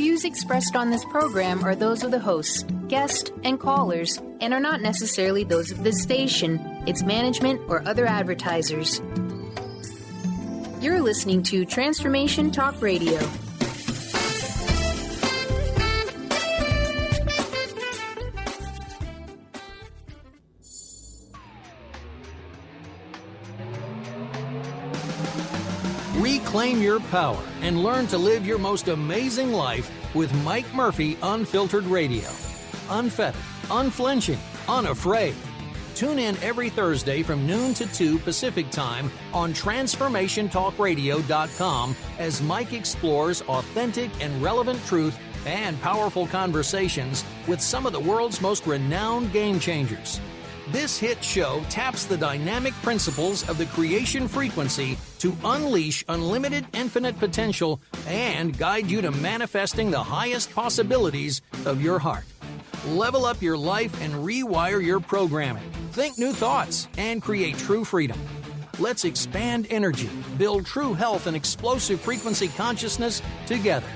views expressed on this program are those of the hosts, guests, and callers, and are not necessarily those of this station, its management, or other advertisers. You're listening to Transformation Talk Radio. Reclaim your power and learn to live your most amazing life with Mike Murphy Unfiltered Radio. Unfettered, unflinching, unafraid. Tune in every Thursday from noon to 2 Pacific Time on TransformationTalkRadio.com as Mike explores authentic and relevant truth and powerful conversations with some of the world's most renowned game changers. This hit show taps the dynamic principles of the creation frequency to unleash unlimited infinite potential and guide you to manifesting the highest possibilities of your heart. Level up your life and rewire your programming. Think new thoughts and create true freedom. Let's expand energy, build true health and explosive frequency consciousness together.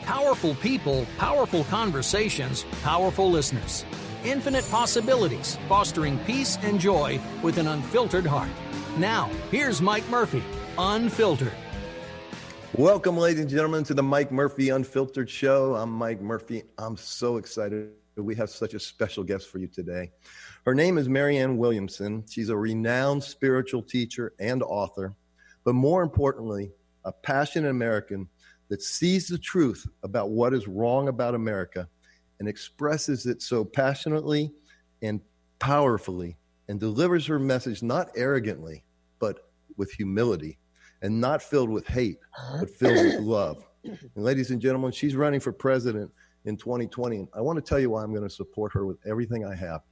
Powerful people, powerful conversations, powerful listeners. Infinite possibilities, fostering peace and joy with an unfiltered heart. Now, here's Mike Murphy, Unfiltered. Welcome, ladies and gentlemen, to the Mike Murphy Unfiltered Show. I'm Mike Murphy. I'm so excited that we have such a special guest for you today. Her name is Marianne Williamson. She's a renowned spiritual teacher and author, but more importantly, a passionate American that sees the truth about what is wrong about America and expresses it so passionately and powerfully and delivers her message not arrogantly, but with humility and not filled with hate, but filled with love. And ladies and gentlemen, she's running for president in 2020. And I want to tell you why I'm going to support her with everything I have.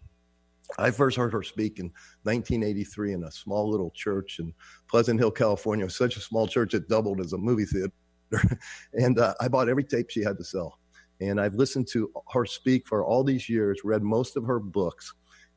I first heard her speak in 1983 in a small little church in Pleasant Hill, California. It was such a small church it doubled as a movie theater. And I bought every tape she had to sell. And I've listened to her speak for all these years, read most of her books.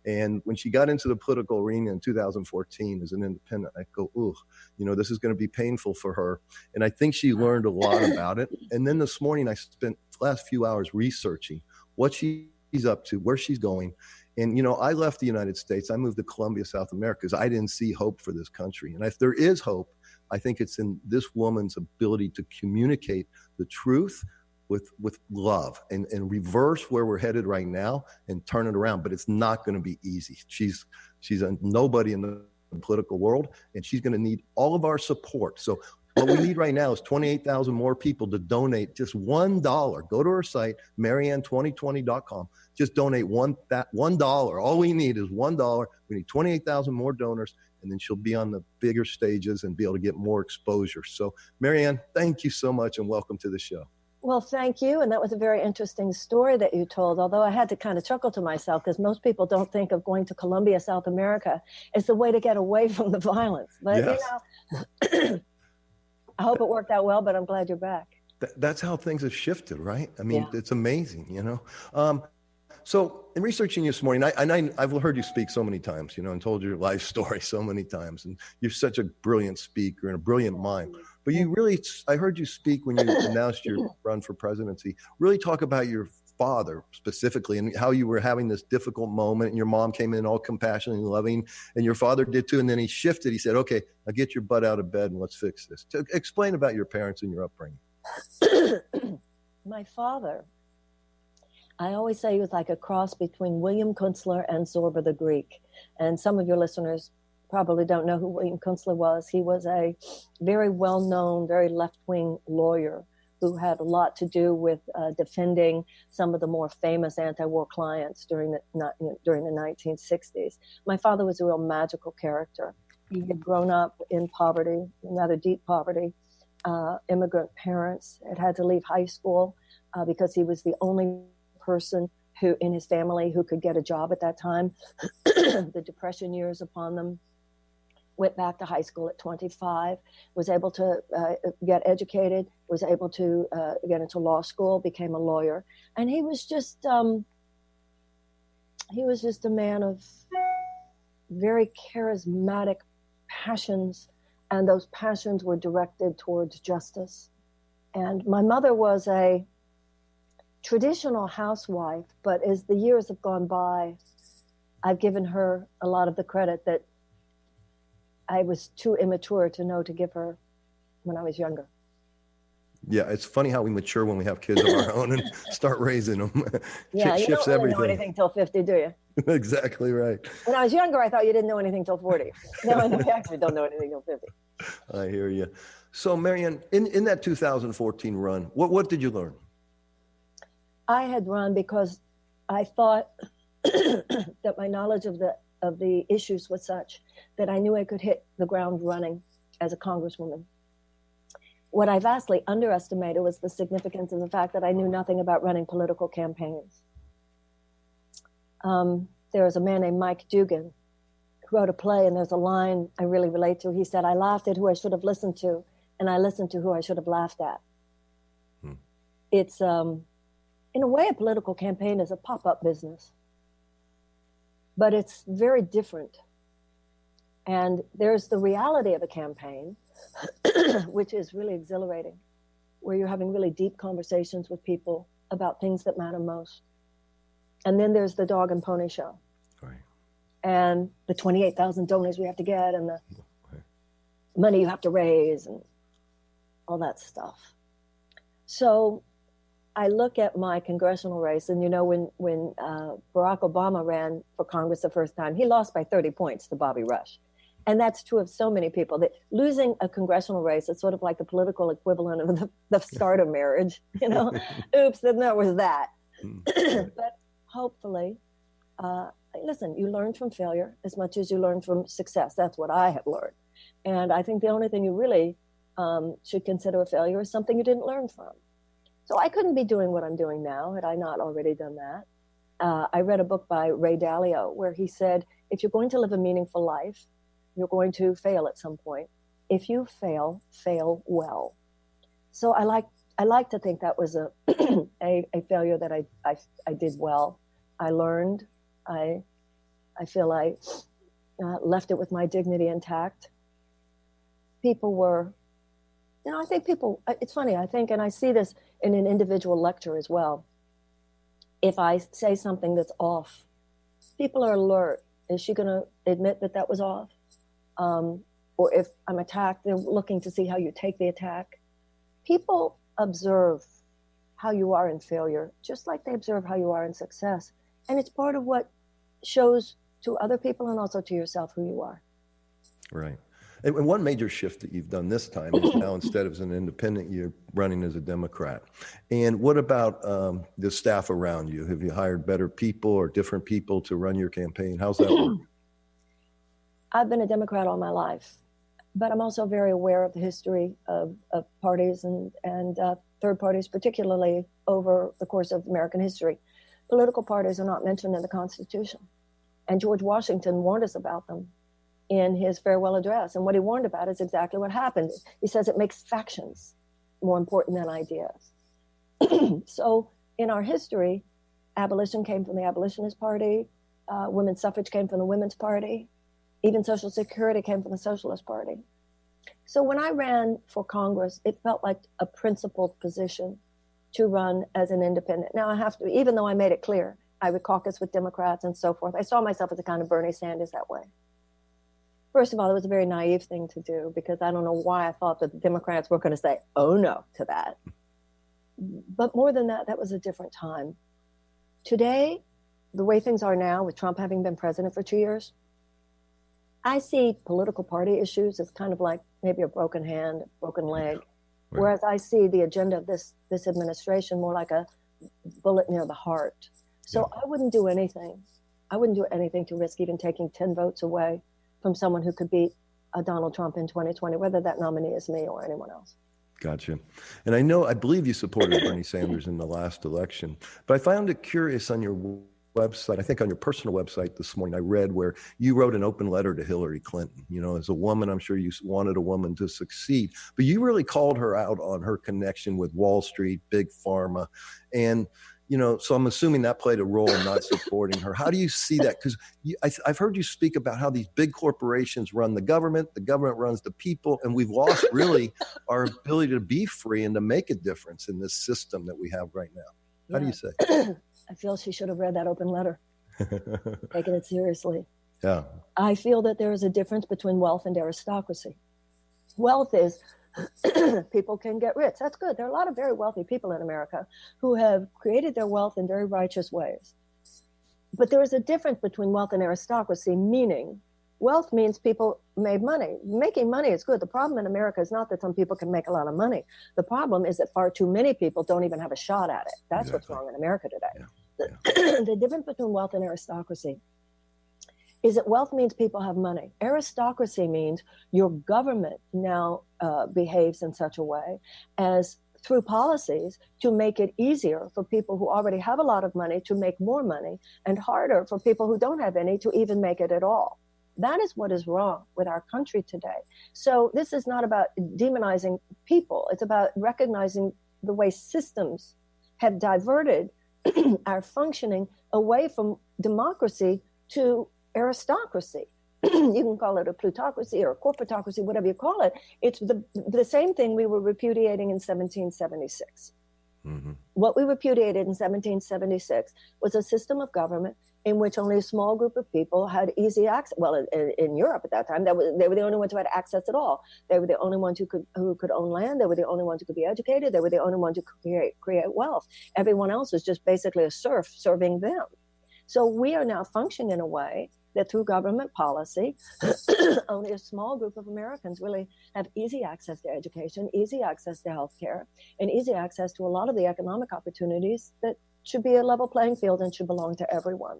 And when she got into the political arena in 2014 as an independent, I go, ooh, this is going to be painful for her. And I think she learned a lot about it. And then this morning, I spent the last few hours researching what she's up to, where she's going. And, I left the United States. I moved to Colombia, South America, because I didn't see hope for this country. And if there is hope, I think it's in this woman's ability to communicate the truth with love and reverse where we're headed right now and turn it around. But it's not going to be easy. She's a nobody in the political world, and she's going to need all of our support. So what we need right now is 28,000 more people to donate just $1. Go to her site, Marianne2020.com. Just donate $1. All we need is $1. We need 28,000 more donors, and then she'll be on the bigger stages and be able to get more exposure. So Marianne, thank you so much and welcome to the show. Well, thank you. And that was a very interesting story that you told, although I had to kind of chuckle to myself because most people don't think of going to Colombia, South America as the way to get away from the violence. But, yes. I hope it worked out well, but I'm glad you're back. That's how things have shifted, right? I mean, It's amazing, So in researching you this morning, I've heard you speak so many times, and told your life story so many times. And you're such a brilliant speaker and a brilliant mind. But I heard you speak when you announced your run for presidency, really talk about your father specifically and how you were having this difficult moment and your mom came in all compassionate and loving and your father did too. And then he shifted. He said, okay, now get your butt out of bed and let's fix this. Explain about your parents and your upbringing. My father, I always say he was like a cross between William Kunstler and Zorba the Greek. And some of your listeners probably don't know who William Kunstler was. He was a very well-known, very left-wing lawyer who had a lot to do with defending some of the more famous anti-war clients during the 1960s. My father was a real magical character. He had grown up in poverty, rather deep poverty, immigrant parents, had to leave high school because he was the only person who in his family who could get a job at that time. The Depression years upon them. Went back to high school at 25, was able to get educated, was able to get into law school, became a lawyer. And he was just a man of very charismatic passions, and those passions were directed towards justice. And my mother was a traditional housewife, but as the years have gone by, I've given her a lot of the credit that I was too immature to know to give her when I was younger. Yeah, it's funny how we mature when we have kids of our own and start raising them. Yeah, you shifts don't really know everything. anything till 50, do you? Exactly right. When I was younger, I thought you didn't know anything till 40. No, I know you actually don't know anything till 50. I hear you. So, Marianne, in that 2014 run, what did you learn? I had run because I thought that my knowledge of the issues was such that I knew I could hit the ground running as a congresswoman. What I vastly underestimated was the significance of the fact that I knew nothing about running political campaigns. There was a man named Mike Dugan who wrote a play, and there's a line I really relate to. He said, "I laughed at who I should have listened to, and I listened to who I should have laughed at." It's, in a way, a political campaign is a pop-up business, but it's very different. And there's the reality of a campaign, which is really exhilarating, where you're having really deep conversations with people about things that matter most. And then there's the dog and pony show. Right. And the 28,000 donors we have to get, and the money you have to raise, and all that stuff. So I look at my congressional race, and when Barack Obama ran for Congress the first time, he lost by 30 points to Bobby Rush. And that's true of so many people, that losing a congressional race is sort of like the political equivalent of the start of marriage, Oops, then there was that. But hopefully, listen, you learn from failure as much as you learn from success. That's what I have learned. And I think the only thing you really should consider a failure is something you didn't learn from. So I couldn't be doing what I'm doing now had I not already done that. I read a book by Ray Dalio where he said, if you're going to live a meaningful life, you're going to fail at some point. If you fail, fail well. So I like to think that was a failure that I did well. I learned. I feel I left it with my dignity intact. People were, I think people, it's funny, I think, and I see this in an individual lecture as well. If I say something that's off, people are alert. Is she going to admit that was off? Or if I'm attacked, they're looking to see how you take the attack. People observe how you are in failure, just like they observe how you are in success. And it's part of what shows to other people and also to yourself who you are. Right. And one major shift that you've done this time is now instead of as an independent, you're running as a Democrat. And what about the staff around you? Have you hired better people or different people to run your campaign? How's that work? I've been a Democrat all my life, but I'm also very aware of the history of parties and third parties, particularly over the course of American history. Political parties are not mentioned in the Constitution. And George Washington warned us about them in his farewell address. And what he warned about is exactly what happened. He says it makes factions more important than ideas. So in our history, abolition came from the Abolitionist Party, women's suffrage came from the Women's Party, even Social Security came from the Socialist Party. So when I ran for Congress, it felt like a principled position to run as an independent. Now I have to, even though I made it clear, I would caucus with Democrats and so forth. I saw myself as a kind of Bernie Sanders that way. First of all, it was a very naive thing to do because I don't know why I thought that the Democrats were going to say, oh no, to that. But more than that, that was a different time. Today, the way things are now, with Trump having been president for 2 years, I see political party issues as kind of like maybe a broken hand, a broken leg, whereas I see the agenda of this administration more like a bullet near the heart. So I wouldn't do anything. I wouldn't do anything to risk even taking 10 votes away from someone who could beat Donald Trump in 2020, whether that nominee is me or anyone else. Gotcha. And I believe you supported Bernie Sanders in the last election, but I found it curious on your website, I think on your personal website this morning, I read where you wrote an open letter to Hillary Clinton. As a woman, I'm sure you wanted a woman to succeed, but you really called her out on her connection with Wall Street, Big Pharma. And, so I'm assuming that played a role in not supporting her. How do you see that? Because I've heard you speak about how these big corporations run the government runs the people, and we've lost really our ability to be free and to make a difference in this system that we have right now. How do you say? I feel she should have read that open letter, taken it seriously. Yeah. I feel that there is a difference between wealth and aristocracy. Wealth is people can get rich. That's good. There are a lot of very wealthy people in America who have created their wealth in very righteous ways. But there is a difference between wealth and aristocracy, meaning wealth means people made money. Making money is good. The problem in America is not that some people can make a lot of money. The problem is that far too many people don't even have a shot at it. That's what's wrong in America today. Yeah. The difference between wealth and aristocracy is that wealth means people have money. Aristocracy means your government now behaves in such a way as through policies to make it easier for people who already have a lot of money to make more money and harder for people who don't have any to even make it at all. That is what is wrong with our country today. So this is not about demonizing people. It's about recognizing the way systems have diverted our functioning away from democracy to aristocracy. You can call it a plutocracy or a corporatocracy, whatever you call it. It's the same thing we were repudiating in 1776. Mm-hmm. What we repudiated in 1776 was a system of government in which only a small group of people had easy access. Well, in Europe at that time, they were the only ones who had access at all. They were the only ones who could own land. They were the only ones who could be educated. They were the only ones who could create wealth. Everyone else was just basically a serf serving them. So we are now functioning in a way that through government policy, only a small group of Americans really have easy access to education, easy access to healthcare, and easy access to a lot of the economic opportunities that should be a level playing field and should belong to everyone.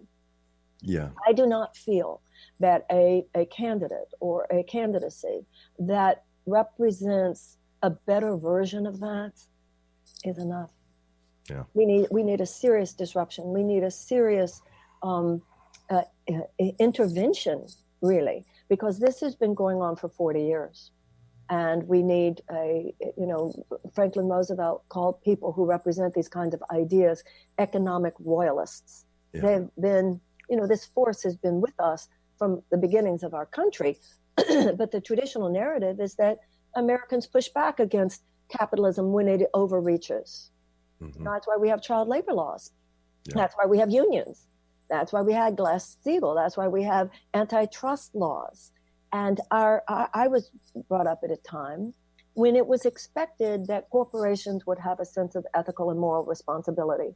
Yeah. I do not feel that a candidate or a candidacy that represents a better version of that is enough. Yeah. We need a serious disruption. We need a serious intervention, really, because this has been going on for 40 years. And we need Franklin Roosevelt called people who represent these kinds of ideas economic royalists. Yeah. They've been, this force has been with us from the beginnings of our country. But the traditional narrative is that Americans push back against capitalism when it overreaches. Mm-hmm. That's why we have child labor laws. Yeah. That's why we have unions. That's why we had Glass-Steagall. That's why we have antitrust laws. And I was brought up at a time when it was expected that corporations would have a sense of ethical and moral responsibility,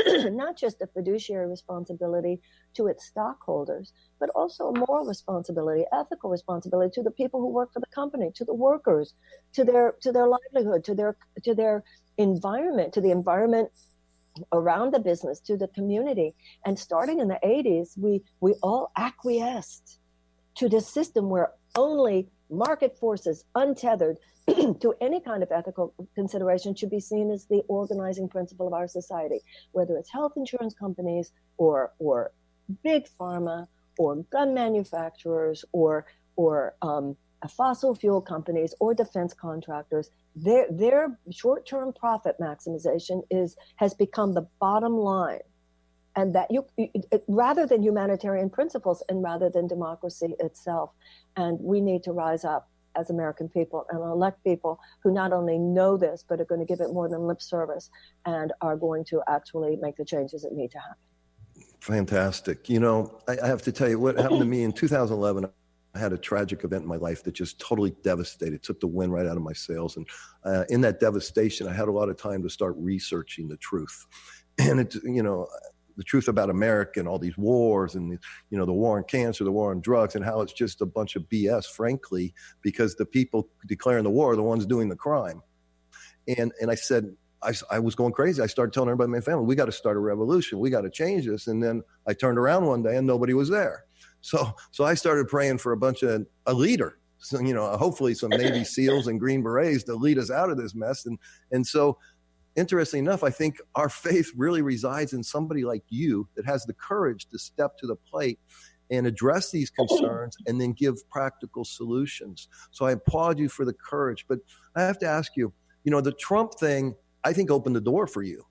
not just a fiduciary responsibility to its stockholders, but also a moral responsibility, ethical responsibility to the people who work for the company, to the workers, to their livelihood, to their environment, to the environment around the business, to the community. And starting in the 80s, we all acquiesced to this system where only market forces, untethered to any kind of ethical consideration, should be seen as the organizing principle of our society, whether it's health insurance companies or big pharma or gun manufacturers or fossil fuel companies or defense contractors. Their short-term profit maximization has become the bottom line. And that rather than humanitarian principles and rather than democracy itself. And we need to rise up as American people and elect people who not only know this, but are going to give it more than lip service and are going to actually make the changes that need to happen. Fantastic. I have to tell you what happened to me in 2011. I had a tragic event in my life that just totally devastated, took the wind right out of my sails. And in that devastation, I had a lot of time to start researching the truth. And the truth about America and all these wars and, the war on cancer, the war on drugs, and how it's just a bunch of BS, frankly, because the people declaring the war are the ones doing the crime. And I said, I was going crazy. I started telling everybody in my family, we got to start a revolution. We got to change this. And then I turned around one day and nobody was there. So I started praying for a leader, so, hopefully some Navy SEALs and Green Berets to lead us out of this mess. And so, interestingly enough, I think our faith really resides in somebody like you that has the courage to step to the plate and address these concerns and then give practical solutions. So I applaud you for the courage. But I have to ask you, the Trump thing, I think, opened the door for you.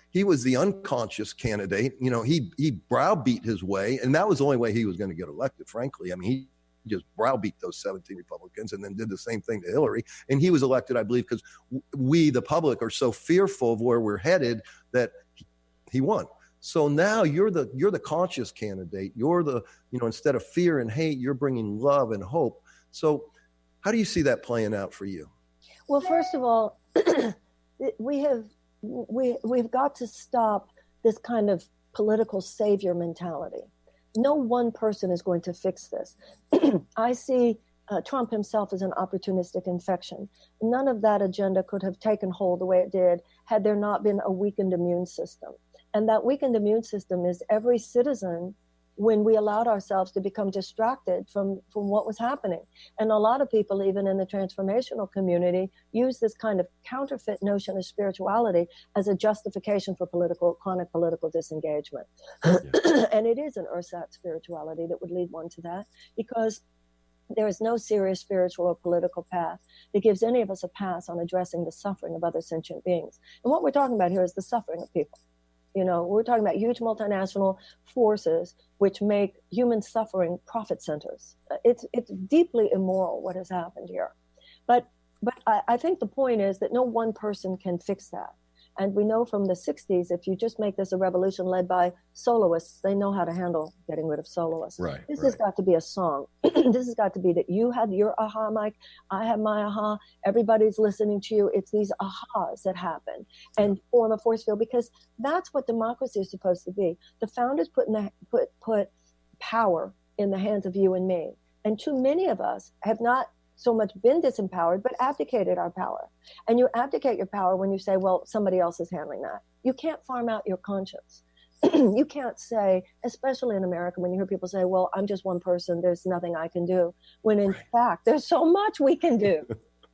He was the unconscious candidate. He browbeat his way, and that was the only way he was going to get elected, frankly. I mean, he just browbeat those 17 Republicans and then did the same thing to Hillary. And he was elected, I believe, because we, the public, are so fearful of where we're headed that He won. So now you're the conscious candidate. You're the, instead of fear and hate, you're bringing love and hope. So how do you see that playing out for you? Well, first of all, we've got to stop this kind of political savior mentality. No one person is going to fix this. I see Trump himself as an opportunistic infection. None of that agenda could have taken hold the way it did had there not been a weakened immune system. And that weakened immune system is every citizen when we allowed ourselves to become distracted from what was happening. And a lot of people, even in the transformational community, use this kind of counterfeit notion of spirituality as a justification for chronic political disengagement. Yeah. And it is an ersatz spirituality that would lead one to that, because there is no serious spiritual or political path that gives any of us a pass on addressing the suffering of other sentient beings. And what we're talking about here is the suffering of people. We're talking about huge multinational forces which make human suffering profit centers. It's deeply immoral what has happened here. But I think the point is that no one person can fix that. And we know from the 60s, if you just make this a revolution led by soloists, they know how to handle getting rid of soloists. Right, this has got to be a song. This has got to be that you have your aha, Mike. I have my aha. Everybody's listening to you. It's these ahas that happen and form a force field, because that's what democracy is supposed to be. The founders put power in the hands of you and me. And too many of us have not so much been disempowered, but abdicated our power. And you abdicate your power when you say, well, somebody else is handling that. You can't farm out your conscience. You can't say, especially in America, when you hear people say, well, I'm just one person, there's nothing I can do, when in fact, there's so much we can do.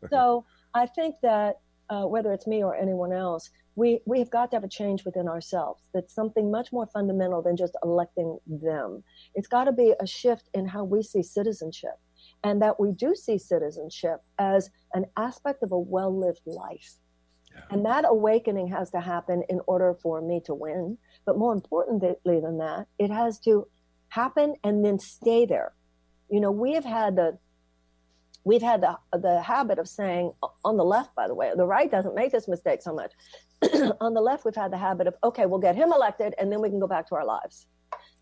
So I think that whether it's me or anyone else, we've got to have a change within ourselves. That's something much more fundamental than just electing them. It's got to be a shift in how we see citizenship. And that we do see citizenship as an aspect of a well-lived life. Yeah. And that awakening has to happen in order for me to win. But more importantly than that, it has to happen and then stay there. We've had the habit of saying, on the left, by the way, the right doesn't make this mistake so much. On the left, we've had the habit of, okay, we'll get him elected and then we can go back to our lives.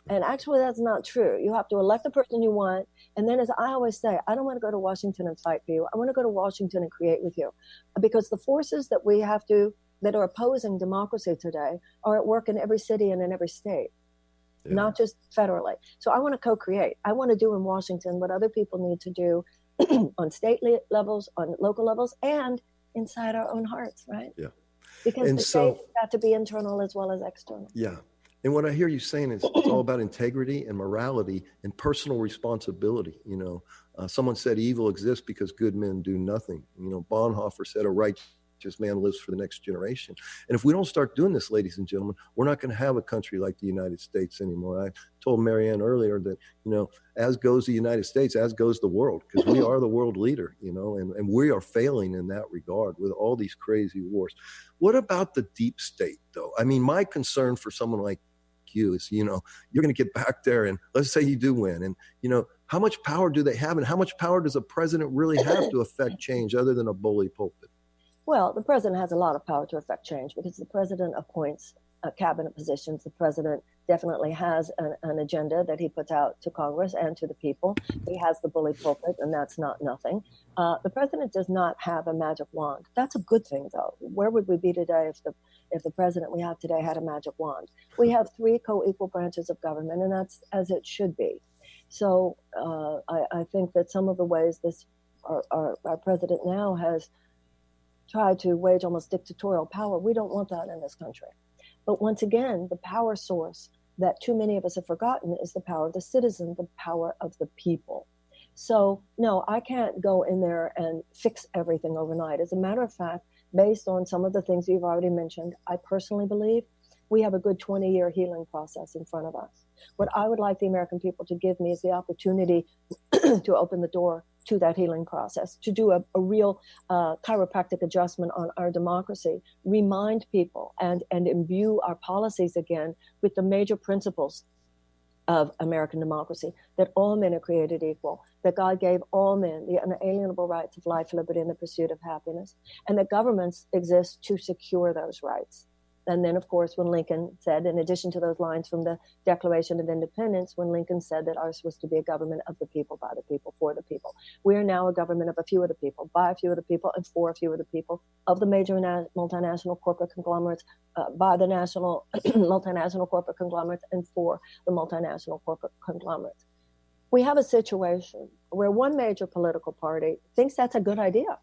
And actually, that's not true. You have to elect the person you want. And then, as I always say, I don't want to go to Washington and fight for you. I want to go to Washington and create with you. Because the forces that that are opposing democracy today are at work in every city and in every state, not just federally. So I want to co-create. I want to do in Washington what other people need to do on state levels, on local levels, and inside our own hearts, right? Yeah. Because the state's got to be internal as well as external. Yeah. And what I hear you saying is it's all about integrity and morality and personal responsibility. Someone said evil exists because good men do nothing. Bonhoeffer said a righteous man lives for the next generation. And if we don't start doing this, ladies and gentlemen, we're not going to have a country like the United States anymore. I told Marianne earlier that, as goes the United States, as goes the world, because we are the world leader, and we are failing in that regard with all these crazy wars. What about the deep state, though? I mean, my concern for someone like you is, you're going to get back there and let's say you do win. And, how much power do they have? And how much power does a president really have to affect change other than a bully pulpit? Well, the president has a lot of power to affect change because the president appoints cabinet positions. The president definitely has an agenda that he puts out to Congress and to the people. He has the bully pulpit, and that's not nothing. The president does not have a magic wand. That's a good thing, though. Where would we be today if the president we have today had a magic wand? We have 3 co-equal branches of government, and that's as it should be. So I think that some of the ways our president now has tried to wage almost dictatorial power, we don't want that in this country. But once again, the power source that too many of us have forgotten is the power of the citizen, the power of the people. So no, I can't go in there and fix everything overnight. As a matter of fact, based on some of the things you've already mentioned, I personally believe we have a good 20-year healing process in front of us. What I would like the American people to give me is the opportunity to open the door to that healing process, to do a real chiropractic adjustment on our democracy, remind people and imbue our policies again with the major principles of American democracy, that all men are created equal, that God gave all men the unalienable rights of life, liberty, and the pursuit of happiness, and that governments exist to secure those rights. And then, of course, when Lincoln said, in addition to those lines from the Declaration of Independence, when Lincoln said that ours was to be a government of the people, by the people, for the people. We are now a government of a few of the people, by a few of the people, and for a few of the people, of the major multinational corporate conglomerates, by the national multinational corporate conglomerates, and for the multinational corporate conglomerates. We have a situation where one major political party thinks that's a good idea.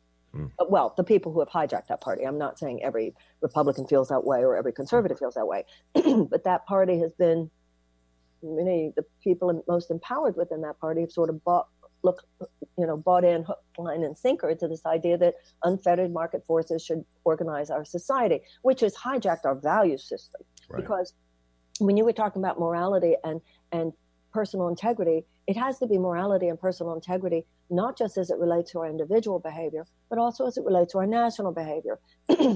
Well, the people who have hijacked that party. I'm not saying every Republican feels that way or every conservative feels that way, but that party has been, the people most empowered within that party have sort of bought in hook, line, and sinker to this idea that unfettered market forces should organize our society, which has hijacked our value system. Right. Because when you were talking about morality and personal integrity, it has to be morality and personal integrity, not just as it relates to our individual behavior, but also as it relates to our national behavior.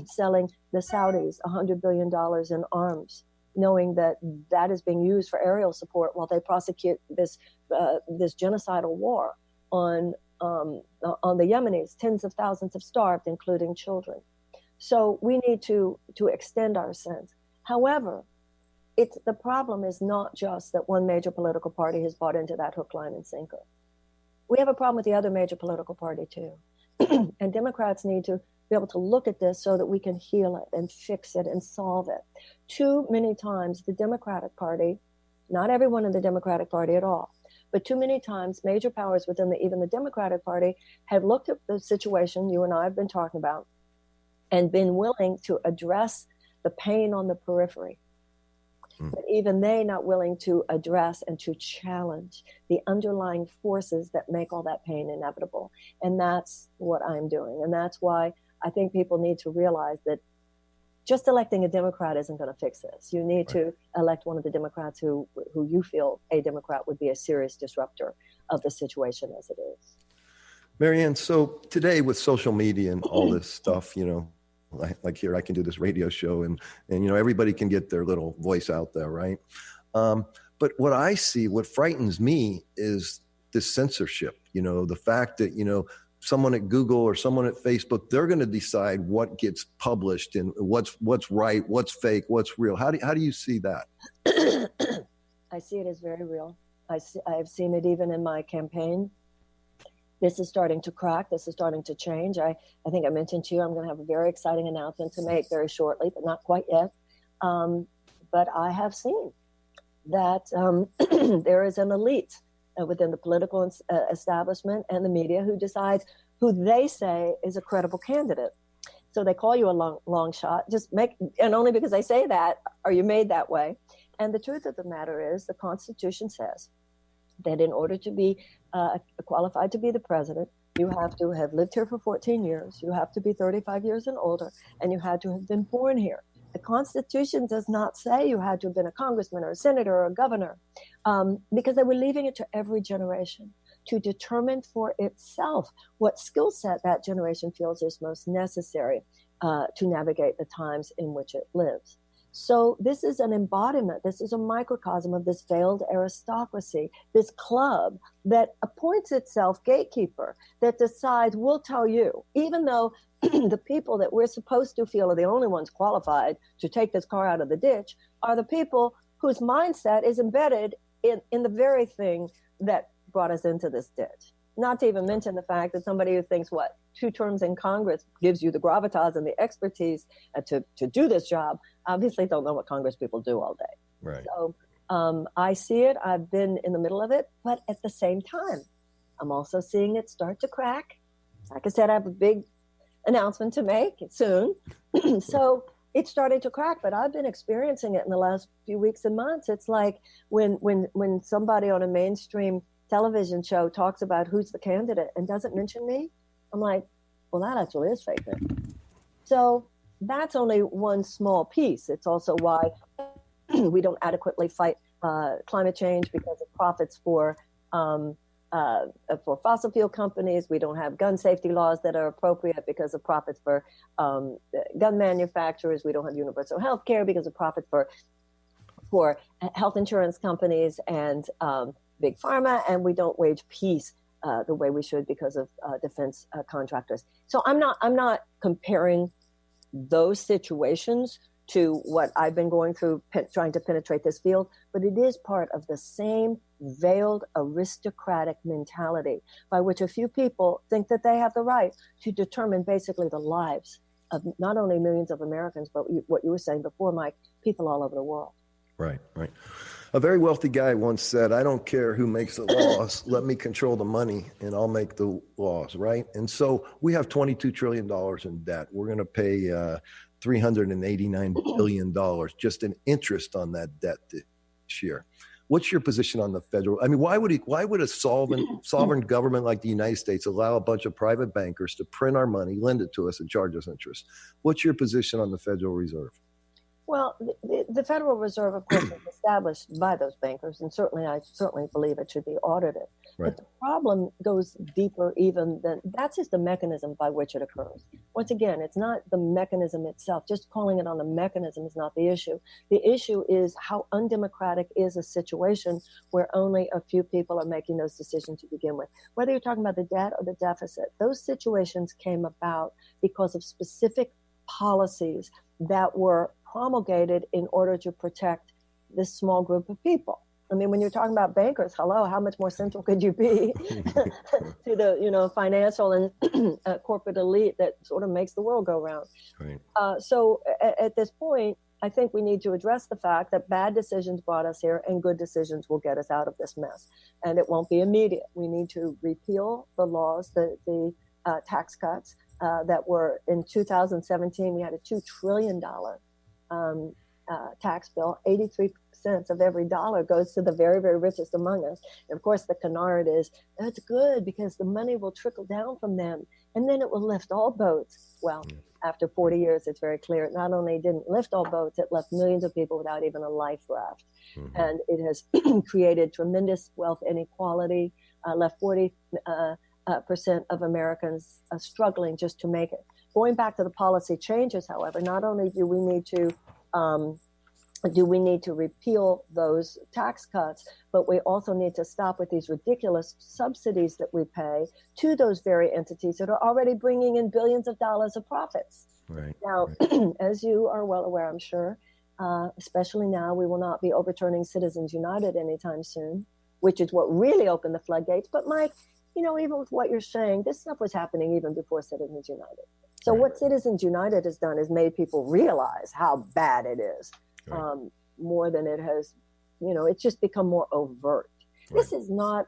Selling the Saudis $100 billion in arms, knowing that that is being used for aerial support while they prosecute this genocidal war on the Yemenis. Tens of thousands have starved, including children. So we need to extend our sense. However, the problem is not just that one major political party has bought into that hook, line, and sinker. We have a problem with the other major political party too. And Democrats need to be able to look at this so that we can heal it and fix it and solve it. Too many times the Democratic Party, not everyone in the Democratic Party at all, but too many times major powers within even the Democratic Party have looked at the situation you and I have been talking about and been willing to address the pain on the periphery. But even they not willing to address and to challenge the underlying forces that make all that pain inevitable. And that's what I'm doing. And that's why I think people need to realize that just electing a Democrat isn't going to fix this. You need to elect one of the Democrats who you feel a Democrat would be a serious disruptor of the situation as it is. Marianne, so today with social media and all this stuff, like here, I can do this radio show and everybody can get their little voice out there, right? But what I see, what frightens me is this censorship, the fact that, someone at Google or someone at Facebook, they're going to decide what gets published and what's right, what's fake, what's real. How do you see that? I see it as very real. I've seen it even in my campaign. This is starting to crack. This is starting to change. I think I mentioned to you, I'm going to have a very exciting announcement to make very shortly, but not quite yet. But I have seen that there is an elite within the political establishment and the media who decides who they say is a credible candidate. So they call you a long shot. And only because they say that are you made that way. And the truth of the matter is the Constitution says that in order to be qualified to be the president, you have to have lived here for 14 years, you have to be 35 years and older, and you had to have been born here. The Constitution does not say you had to have been a congressman or a senator or a governor, because they were leaving it to every generation to determine for itself what skill set that generation feels is most necessary to navigate the times in which it lives. So this is an embodiment, this is a microcosm of this failed aristocracy, this club that appoints itself gatekeeper, that decides, we'll tell you, even though the people that we're supposed to feel are the only ones qualified to take this car out of the ditch are the people whose mindset is embedded in the very thing that brought us into this ditch. Not to even mention the fact that somebody who thinks, 2 terms in Congress gives you the gravitas and the expertise to do this job, obviously don't know what Congress people do all day. Right. So I see it. I've been in the middle of it. But at the same time, I'm also seeing it start to crack. Like I said, I have a big announcement to make soon. So it's starting to crack, but I've been experiencing it in the last few weeks and months. It's like when somebody on a mainstream television show talks about who's the candidate and doesn't mention me, I'm like, well, that actually is fake news. So that's only one small piece. It's also why we don't adequately fight climate change because of profits for fossil fuel companies. We don't have gun safety laws that are appropriate because of profits for gun manufacturers. We don't have universal health care because of profits for health insurance companies and big pharma, and we don't wage peace the way we should because of defense contractors. So I'm not comparing those situations to what I've been going through trying to penetrate this field, but it is part of the same veiled aristocratic mentality by which a few people think that they have the right to determine basically the lives of not only millions of Americans, but what you were saying before, Mike, people all over the world. Right, right. A very wealthy guy once said, I don't care who makes the laws. Let me control the money and I'll make the laws, right? And so we have $22 trillion in debt. We're going to pay $389 billion just in interest on that debt this year. What's your position on the federal? I mean, why would a sovereign government like the United States allow a bunch of private bankers to print our money, lend it to us, and charge us interest? What's your position on the Federal Reserve? Well, the Federal Reserve, of course, is established by those bankers, and I certainly believe it should be audited. Right. But the problem goes deeper even than that's just the mechanism by which it occurs. Once again, it's not the mechanism itself. Just calling it on the mechanism is not the issue. The issue is how undemocratic is a situation where only a few people are making those decisions to begin with. Whether you're talking about the debt or the deficit, those situations came about because of specific policies that were promulgated in order to protect this small group of people. I mean, when you're talking about bankers, hello, how much more central could you be to the, financial and corporate elite that sort of makes the world go round? Right. So at this point, I think we need to address the fact that bad decisions brought us here and good decisions will get us out of this mess. And it won't be immediate. We need to repeal the laws, the tax cuts that were in 2017. We had a $2 trillion tax bill. 83% of every dollar goes to the very, very richest among us. And of course, the canard is, that's good because the money will trickle down from them and then it will lift all boats. Well, after 40 years, it's very clear. It not only didn't lift all boats, it left millions of people without even a life raft. Mm-hmm. And it has created tremendous wealth inequality, left 40% of Americans struggling just to make it. Going back to the policy changes, however, not only do we need to repeal those tax cuts, but we also need to stop with these ridiculous subsidies that we pay to those very entities that are already bringing in billions of dollars of profits. Right. Now, right. As you are well aware, I'm sure, especially now, we will not be overturning Citizens United anytime soon, which is what really opened the floodgates. But Mike, even with what you're saying, this stuff was happening even before Citizens United. So right. What Citizens United has done is made people realize how bad it is. Right. More than it has, it's just become more overt. Right. This is not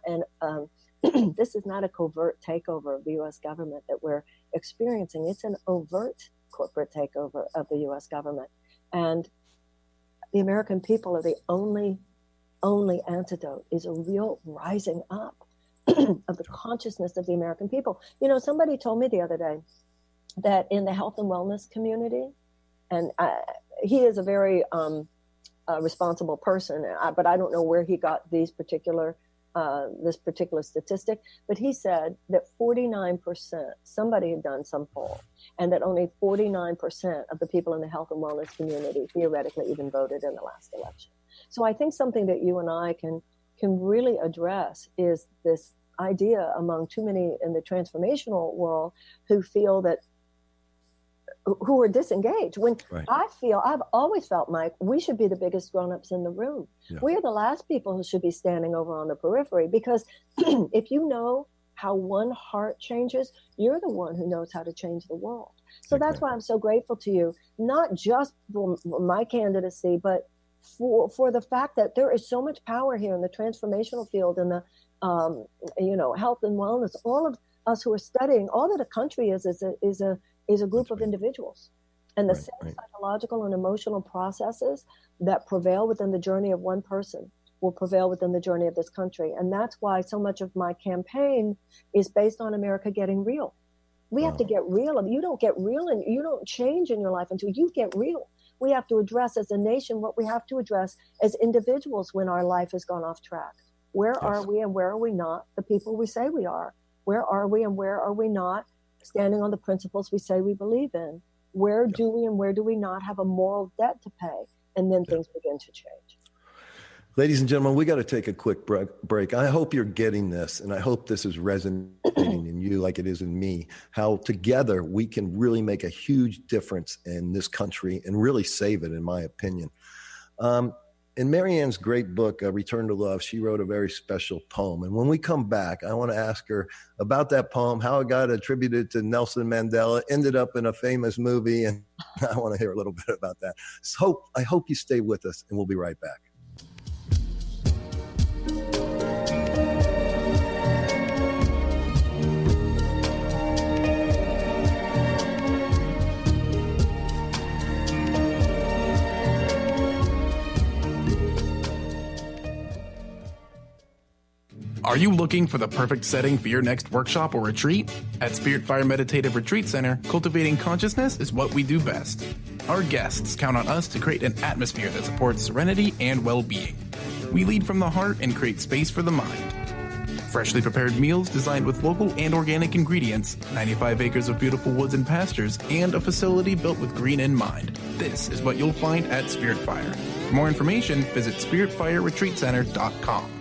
this is not a covert takeover of the U.S. government that we're experiencing. It's an overt corporate takeover of the U.S. government, and the American people are the only antidote. Is a real rising up of the consciousness of the American people. Somebody told me the other day that in the health and wellness community, and he is a very responsible person, but I don't know where he got this particular statistic, but he said that 49%, somebody had done some poll, and that only 49% of the people in the health and wellness community theoretically even voted in the last election. So I think something that you and I can really address is this idea among too many in the transformational world who are disengaged. When right. I've always felt, Mike, we should be the biggest grown-ups in the room. Yeah. We are the last people who should be standing over on the periphery, because if you know how one heart changes, you're the one who knows how to change the world. So exactly. That's why I'm so grateful to you, not just for my candidacy, but for the fact that there is so much power here in the transformational field and the health and wellness. All of us who are studying, all that a country is a group of individuals, and the same psychological and emotional processes that prevail within the journey of one person will prevail within the journey of this country. And that's why so much of my campaign is based on America getting real. We have to get real. You don't get real and you don't change in your life until you get real. We have to address as a nation what we have to address as individuals when our life has gone off track. Where are we and where are we not the people we say we are? Where are we and where are we not standing on the principles we say we believe in? Where do we and where do we not have a moral debt to pay? And then things begin to change. Ladies and gentlemen, we got to take a quick break. I hope you're getting this, and I hope this is resonating in you like it is in me, how together we can really make a huge difference in this country and really save it, in my opinion. In Marianne's great book, Return to Love, she wrote a very special poem. And when we come back, I want to ask her about that poem, how it got attributed to Nelson Mandela, ended up in a famous movie, and I want to hear a little bit about that. So I hope you stay with us, and we'll be right back. Are you looking for the perfect setting for your next workshop or retreat? At Spirit Fire Meditative Retreat Center, cultivating consciousness is what we do best. Our guests count on us to create an atmosphere that supports serenity and well-being. We lead from the heart and create space for the mind. Freshly prepared meals designed with local and organic ingredients, 95 acres of beautiful woods and pastures, and a facility built with green in mind. This is what you'll find at Spirit Fire. For more information, visit spiritfireretreatcenter.com.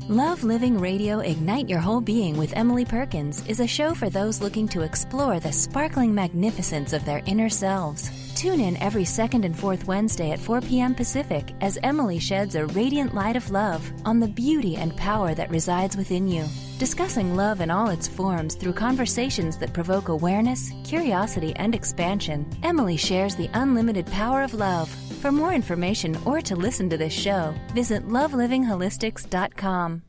Love Living Radio Ignite Your Whole Being with Emily Perkins is a show for those looking to explore the sparkling magnificence of their inner selves. Tune in every second and fourth Wednesday at 4 p.m. Pacific as Emily sheds a radiant light of love on the beauty and power that resides within you. Discussing love in all its forms through conversations that provoke awareness, curiosity, and expansion, Emily shares the unlimited power of love. For more information or to listen to this show, visit lovelivingHolistics.com.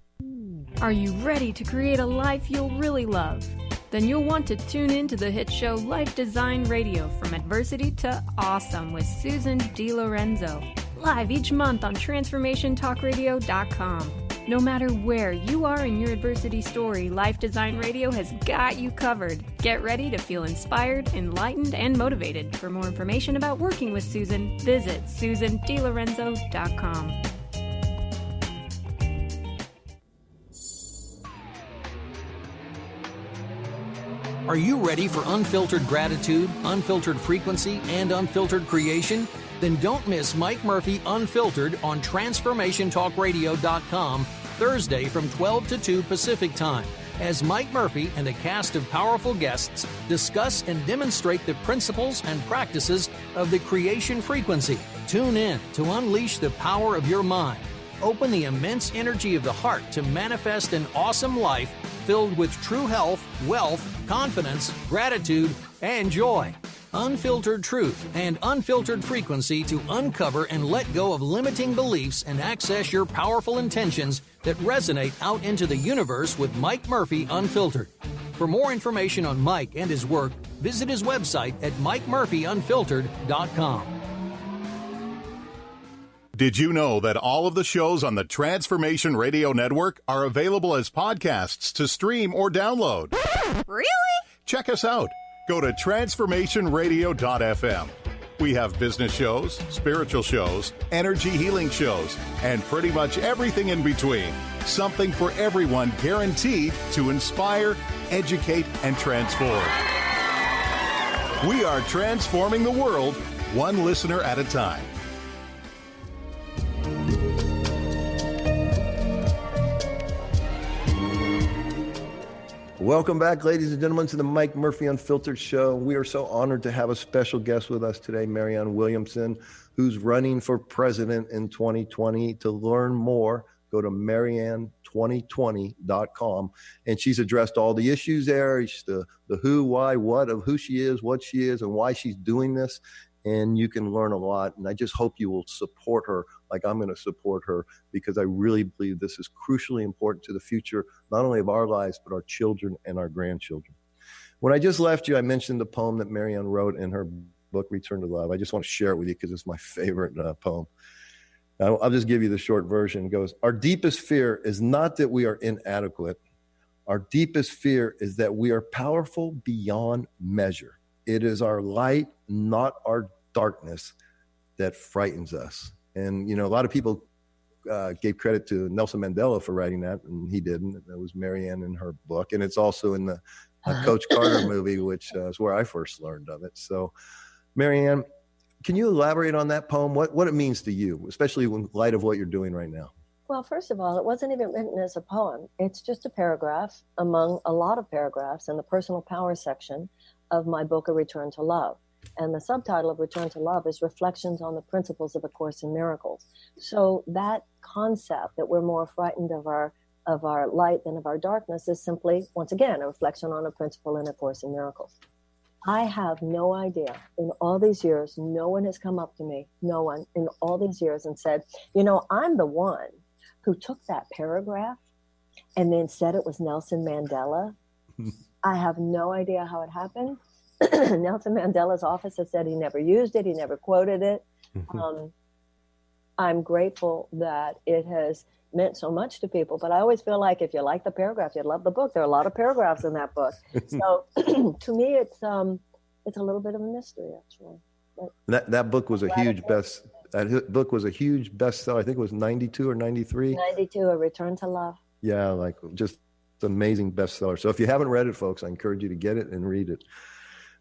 Are you ready to create a life you'll really love? Then you'll want to tune in to the hit show Life Design Radio, From Adversity to Awesome with Susan DiLorenzo. Live each month on TransformationTalkRadio.com. No matter where you are in your adversity story, Life Design Radio has got you covered. Get ready to feel inspired, enlightened, and motivated. For more information about working with Susan, visit SusanDiLorenzo.com. Are you ready for unfiltered gratitude, unfiltered frequency, and unfiltered creation? Then don't miss Mike Murphy Unfiltered on TransformationTalkRadio.com Thursday from 12 to 2 Pacific Time, as Mike Murphy and a cast of powerful guests discuss and demonstrate the principles and practices of the creation frequency. Tune in to unleash the power of your mind. Open the immense energy of the heart to manifest an awesome life filled with true health, wealth, confidence, gratitude, and joy. Unfiltered truth and unfiltered frequency to uncover and let go of limiting beliefs and access your powerful intentions that resonate out into the universe with Mike Murphy Unfiltered. For more information on Mike and his work, visit his website at MikeMurphyUnfiltered.com. Did you know that all of the shows on the Transformation Radio Network are available as podcasts to stream or download? Really? Check us out. Go to transformationradio.fm. We have business shows, spiritual shows, energy healing shows, and pretty much everything in between. Something for everyone, guaranteed to inspire, educate, and transform. We are transforming the world, one listener at a time. Welcome back, ladies and gentlemen, to the Mike Murphy Unfiltered Show. We are so honored to have a special guest with us today, Marianne Williamson, who's running for president in 2020. To learn more, go to Marianne2020.com. And she's addressed all the issues there, the who, why, what of who she is, what she is, and why she's doing this. And you can learn a lot. And I just hope you will support her like I'm going to support her, because I really believe this is crucially important to the future, not only of our lives, but our children and our grandchildren. When I just left you, I mentioned the poem that Marianne wrote in her book, Return to Love. I just want to share it with you because it's my favorite poem. I'll just give you the short version. It goes, our deepest fear is not that we are inadequate. Our deepest fear is that we are powerful beyond measure. It is our light, not our darkness, that frightens us. And, you know, a lot of people gave credit to Nelson Mandela for writing that, and he didn't. That was Marianne in her book. And it's also in the Coach Carter movie, which is where I first learned of it. So, Marianne, Can you elaborate on that poem? What it means to you, especially in light of what you're doing right now? Well, first of all, it wasn't even written as a poem. It's just a paragraph among a lot of paragraphs in the personal power section of my book, A Return to Love. And the subtitle of Return to Love is Reflections on the Principles of A Course in Miracles. So that concept that we're more frightened of our light than of our darkness is simply, once again, a reflection on a principle in A Course in Miracles. I have no idea. In all these years, no one has come up to me, no one in all these years, and said, I'm the one who took that paragraph and then said it was Nelson Mandela. I have no idea how it happened. Nelson Mandela's office has said he never used it, he never quoted it. I'm grateful that it has meant so much to people, but I always feel like if you like the paragraph, you'd love the book. There are a lot of paragraphs in that book. So to me, it's a little bit of a mystery, actually. That book was a huge bestseller. I think it was 92 or 93. 92, A Return to Love. Yeah, like just amazing bestseller. So if you haven't read it, folks, I encourage you to get it and read it.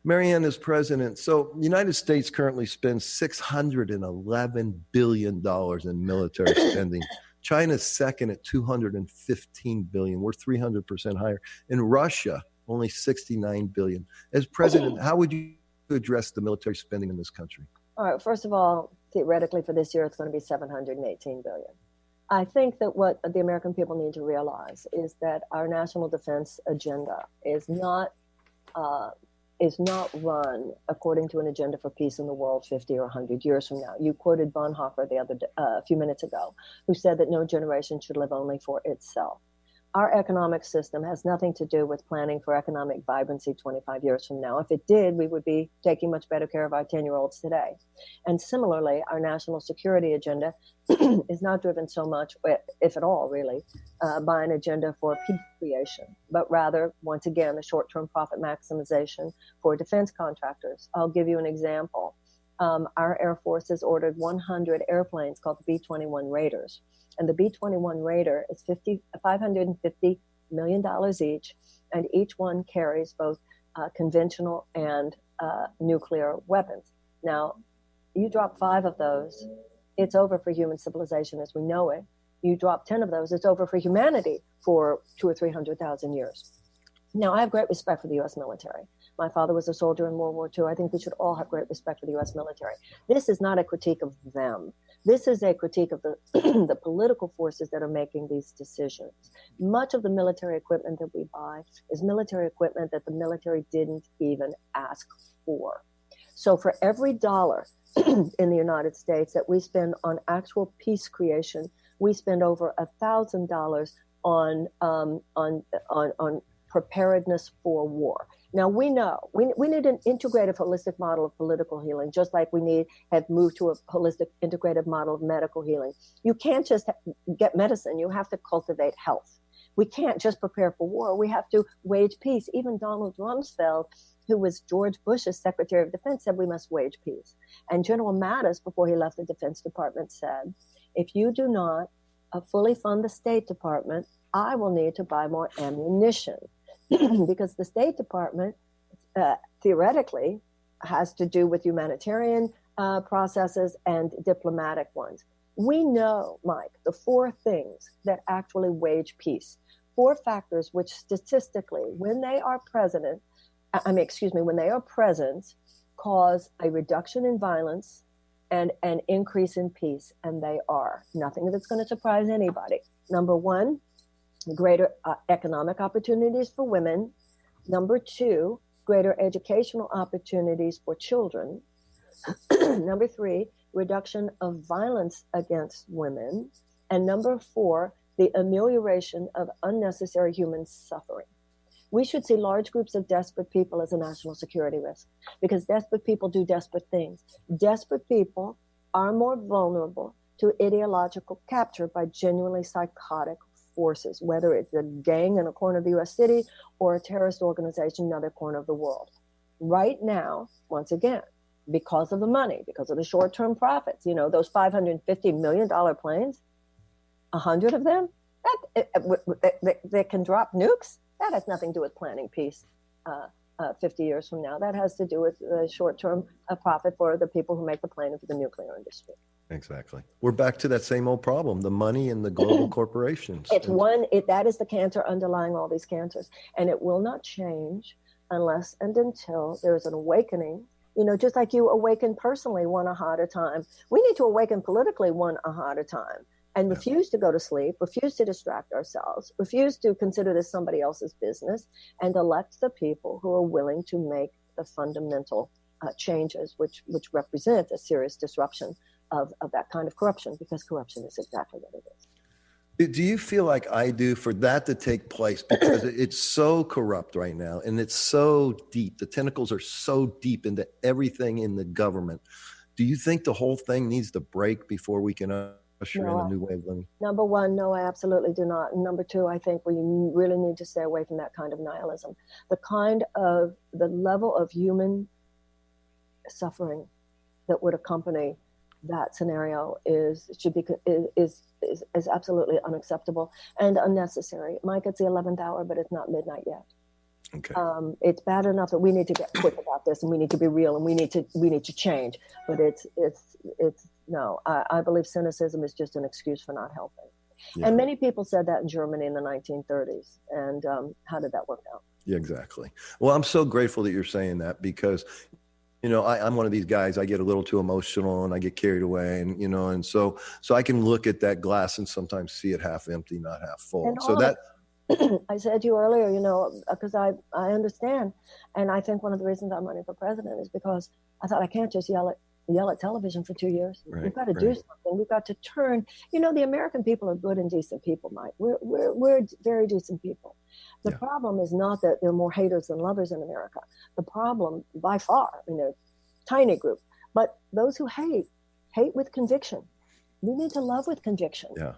Marianne is president. So the United States currently spends $611 billion in military spending. China's second at $215 billion. We're 300% higher. In Russia, only $69 billion. As president, how would you address the military spending in this country? All right. First of all, theoretically for this year, it's going to be $718 billion. I think that what the American people need to realize is that our national defense agenda is not run according to an agenda for peace in the world 50 or 100 years from now. You quoted Bonhoeffer a few minutes ago, who said that no generation should live only for itself. Our economic system has nothing to do with planning for economic vibrancy 25 years from now. If it did, we would be taking much better care of our 10-year-olds today. And similarly, our national security agenda is not driven so much, if at all, really, by an agenda for peace creation, but rather, once again, a short-term profit maximization for defense contractors. I'll give you an example. Our Air Force has ordered 100 airplanes called the B-21 Raiders. And the B-21 Raider is $550 million each, and each one carries both conventional and nuclear weapons. Now, you drop 5 of those, it's over for human civilization as we know it. You drop 10 of those, it's over for humanity for 200,000 or 300,000 years. Now, I have great respect for the U.S. military. My father was a soldier in World War II. I think we should all have great respect for the U.S. military. This is not a critique of them. This is a critique of the the political forces that are making these decisions. Much of the military equipment that we buy is military equipment that the military didn't even ask for. So for every dollar in the United States that we spend on actual peace creation, we spend over $1,000 on preparedness for war. Now, we know we need an integrative, holistic model of political healing, just like we have moved to a holistic, integrative model of medical healing. You can't just get medicine. You have to cultivate health. We can't just prepare for war. We have to wage peace. Even Donald Rumsfeld, who was George Bush's Secretary of Defense, said we must wage peace. And General Mattis, before he left the Defense Department, said, if you do not fully fund the State Department, I will need to buy more ammunition. Because the State Department, theoretically, has to do with humanitarian processes and diplomatic ones. We know, Mike, the 4 things that actually wage peace, 4 factors which statistically, when they are present, cause a reduction in violence and an increase in peace, and they are. Nothing that's going to surprise anybody. Number 1, greater economic opportunities for women. Number 2, greater educational opportunities for children. Number 3, reduction of violence against women. And number 4, the amelioration of unnecessary human suffering. We should see large groups of desperate people as a national security risk, because desperate people do desperate things. Desperate people are more vulnerable to ideological capture by genuinely psychotic forces, whether it's a gang in a corner of the U.S. city or a terrorist organization in another corner of the world. Right now, once again, because of the money, because of the short-term profits, those $550 million planes, 100 of them, that can drop nukes. That has nothing to do with planning peace 50 years from now. That has to do with the short-term profit for the people who make the plane and for the nuclear industry. Exactly. We're back to that same old problem, the money and the global corporations. That is the cancer underlying all these cancers. And it will not change unless and until there's an awakening. Just like you awaken personally one aha at a time, we need to awaken politically one aha at a time and refuse to go to sleep, refuse to distract ourselves, refuse to consider this somebody else's business, and elect the people who are willing to make the fundamental changes, which represent a serious disruption of that kind of corruption, because corruption is exactly what it is. Do you feel like I do for that to take place? Because it's so corrupt right now, and it's so deep. The tentacles are so deep into everything in the government. Do you think the whole thing needs to break before we can usher in a new way of living? Number one, no, I absolutely do not. And number two, I think we really need to stay away from that kind of nihilism. The level of human suffering that would accompany that scenario is absolutely unacceptable and unnecessary. Mike, it's the 11th hour, but it's not midnight yet. Okay. It's bad enough that we need to get quick about this, and we need to be real, and we need to change. But no. I believe cynicism is just an excuse for not helping. Yeah. And many people said that in Germany in the 1930s. And how did that work out? Yeah, exactly. Well, I'm so grateful that you're saying that, because I'm one of these guys. I get a little too emotional and I get carried away, and so I can look at that glass and sometimes see it half empty, not half full. And so that I said to you earlier, because I understand, and I think one of the reasons I'm running for president is because I thought I can't just yell at television for 2 years. Right, We've got to do something. We've got to turn. The American people are good and decent people, Mike. We're very decent people. The problem is not that there are more haters than lovers in America. The problem, by far, tiny group, but those who hate with conviction. We need to love with conviction. Yeah.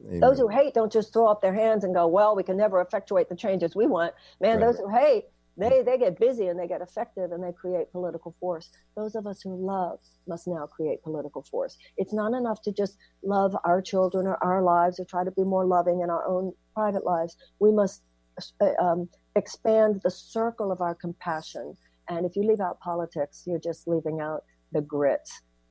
Amen. Those who hate don't just throw up their hands and go, well, we can never effectuate the changes we want. Man, Those who hate, they get busy and they get effective and they create political force. Those of us who love must now create political force. It's not enough to just love our children or our lives or try to be more loving in our own private lives. We must expand the circle of our compassion. And if you leave out politics, you're just leaving out the grit,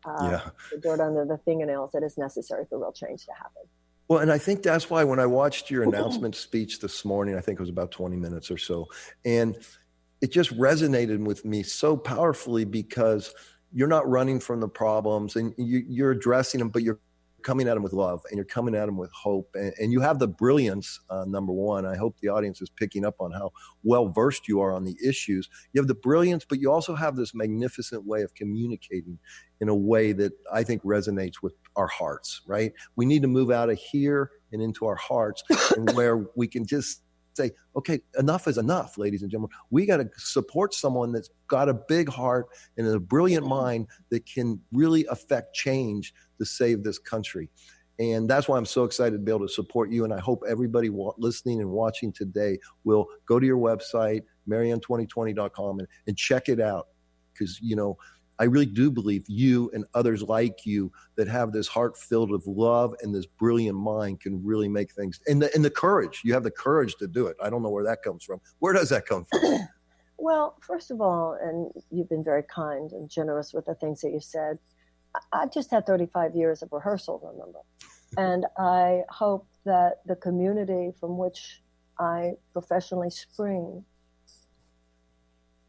the dirt under the fingernails that is necessary for real change to happen. Well, and I think that's why when I watched your announcement speech this morning, I think it was about 20 minutes or so, and it just resonated with me so powerfully, because you're not running from the problems and you're addressing them, but you're coming at them with love and you're coming at them with hope. And you have the brilliance, number one. I hope the audience is picking up on how well-versed you are on the issues. You have the brilliance, but you also have this magnificent way of communicating in a way that I think resonates with our hearts, right? We need to move out of here and into our hearts, and where we can just say, okay, enough is enough, ladies and gentlemen. We got to support someone that's got a big heart and a brilliant mind that can really affect change to save this country. And that's why I'm so excited to be able to support you. And I hope everybody listening and watching today will go to your website, Marianne2020.com, and check it out. Because, I really do believe you and others like you that have this heart filled with love and this brilliant mind can really make things, and the courage. You have the courage to do it. I don't know where that comes from. Where does that come from? Well, first of all, and you've been very kind and generous with the things that you said. I've just had 35 years of rehearsal, remember. And I hope that the community from which I professionally spring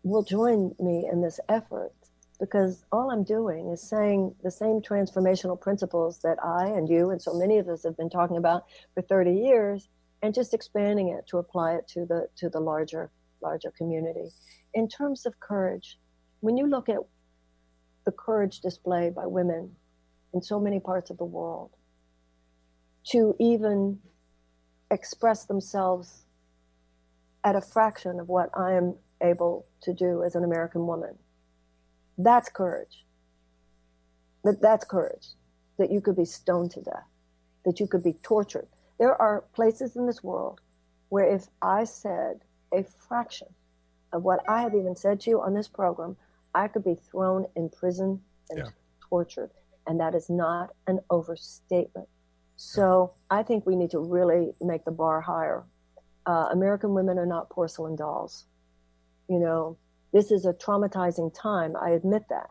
will join me in this effort. Because all I'm doing is saying the same transformational principles that I and you and so many of us have been talking about for 30 years, and just expanding it to apply it to the larger community. In terms of courage, when you look at the courage displayed by women in so many parts of the world to even express themselves at a fraction of what I am able to do as an American woman, that's courage. That's courage. That you could be stoned to death, that you could be tortured. There are places in this world where if I said a fraction of what I have even said to you on this program, I could be thrown in prison and tortured. And that is not an overstatement. So I think we need to really make the bar higher. American women are not porcelain dolls. You know, this is a traumatizing time. I admit that.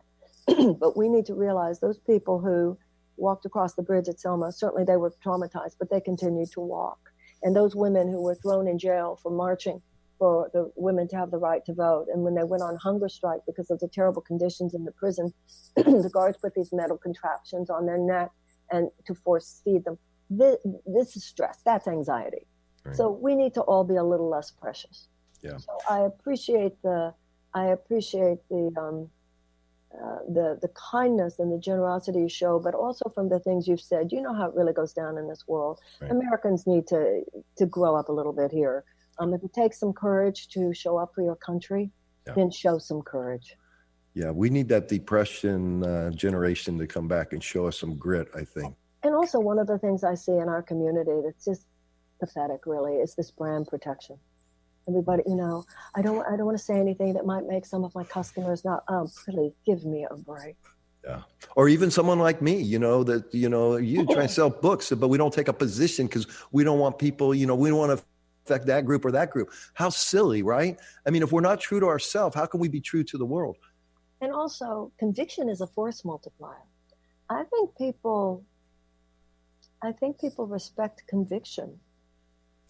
But we need to realize those people who walked across the bridge at Selma, certainly they were traumatized, but they continued to walk. And those women who were thrown in jail for marching for the women to have the right to vote, and when they went on hunger strike because of the terrible conditions in the prison, the guards put these metal contraptions on their neck and to force feed them. This is stress. That's anxiety. Right. So we need to all be a little less precious. Yeah. So I appreciate the kindness and the generosity you show, but also from the things you've said. You know how it really goes down in this world. Right. Americans need to grow up a little bit here. If it takes some courage to show up for your country, then show some courage. Yeah, we need that depression generation to come back and show us some grit, I think. And also one of the things I see in our community that's just pathetic, really, is this brand protection. Everybody, you know, I don't want to say anything that might make some of my customers not, please give me a break. Yeah. Or even someone like me, you know, that, you know, you try and sell books, but we don't take a position because we don't want people, you know, we don't want to affect that group or that group. How silly, right? I mean, if we're not true to ourselves, how can we be true to the world? And also, conviction is a force multiplier. I think people respect conviction.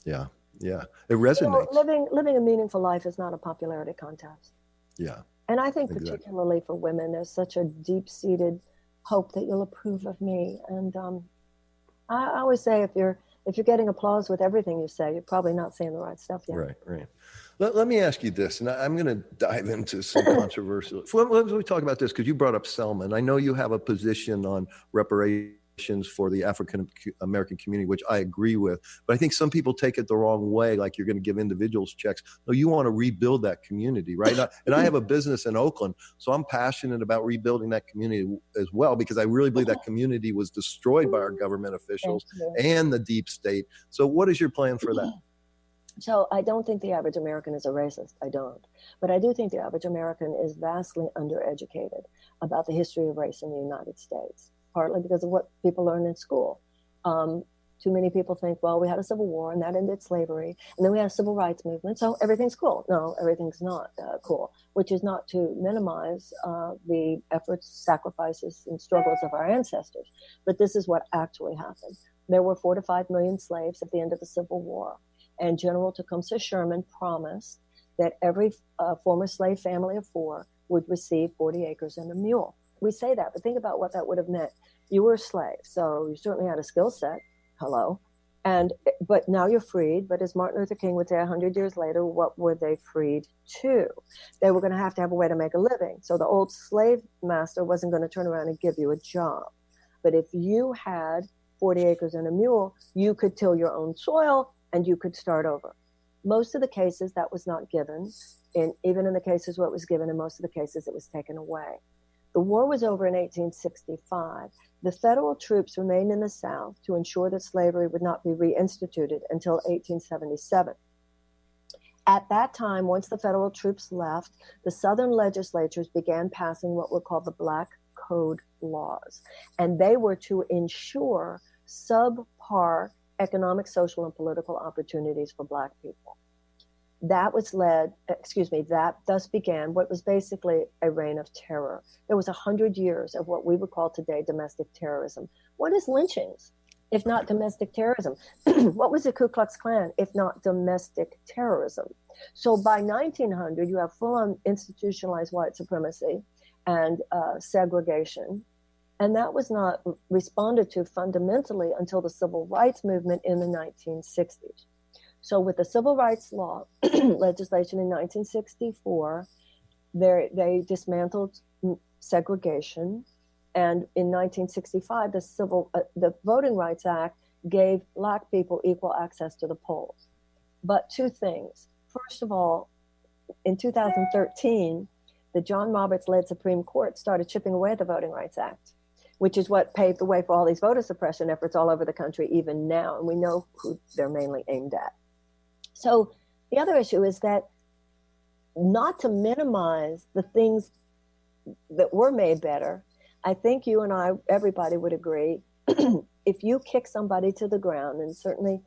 Yeah. Yeah. It resonates. You know, living a meaningful life is not a popularity contest. Yeah. And I think particularly for women, there's such a deep-seated hope that you'll approve of me. And I always say if you're getting applause with everything you say, you're probably not saying the right stuff yet. Right. Let me ask you this, and I'm going to dive into some controversial. Let me talk about this because you brought up Selma, and I know you have a position on reparations for the African American community, which I agree with. But I think some people take it the wrong way, like you're going to give individuals checks. No, you want to rebuild that community, right? And I have a business in Oakland, so I'm passionate about rebuilding that community as well, because I really believe that community was destroyed by our government officials and the deep state. So what is your plan for that? So I don't think the average American is a racist. I don't. But I do think the average American is vastly undereducated about the history of race in the United States, partly because of what people learn in school. Too many people think, well, we had a civil war and that ended slavery, and then we had a civil rights movement, so everything's cool. No, everything's not cool, which is not to minimize the efforts, sacrifices, and struggles of our ancestors. But this is what actually happened. There were 4 to 5 million slaves at the end of the Civil War. And General Tecumseh Sherman promised that every former slave family of 4 would receive 40 acres and a mule. We say that, but think about what that would have meant. You were a slave, so you certainly had a skill set. Hello. But now you're freed. But as Martin Luther King would say 100 years later, what were they freed to? They were going to have a way to make a living. So the old slave master wasn't going to turn around and give you a job. But if you had 40 acres and a mule, you could till your own soil and you could start over. Most of the cases that was not given, and even in the cases where it was given, in most of the cases it was taken away. The war was over in 1865. The federal troops remained in the South to ensure that slavery would not be reinstituted until 1877. At that time, once the federal troops left, the Southern legislatures began passing what were called the Black Code laws. And they were to ensure subpar economic, social, and political opportunities for Black people. That thus began what was basically a reign of terror. There was 100 years of what we would call today domestic terrorism. What is lynchings, if not domestic terrorism? What was the Ku Klux Klan, if not domestic terrorism? So by 1900, you have full-on institutionalized white supremacy and segregation. And that was not responded to fundamentally until the civil rights movement in the 1960s. So with the civil rights law legislation in 1964, they dismantled segregation. And in 1965, the Voting Rights Act gave Black people equal access to the polls. But 2 things. First of all, in 2013, the John Roberts-led Supreme Court started chipping away at the Voting Rights Act, which is what paved the way for all these voter suppression efforts all over the country, even now. And we know who they're mainly aimed at. So the other issue is that, not to minimize the things that were made better, I think you and I, everybody would agree, if you kick somebody to the ground, and certainly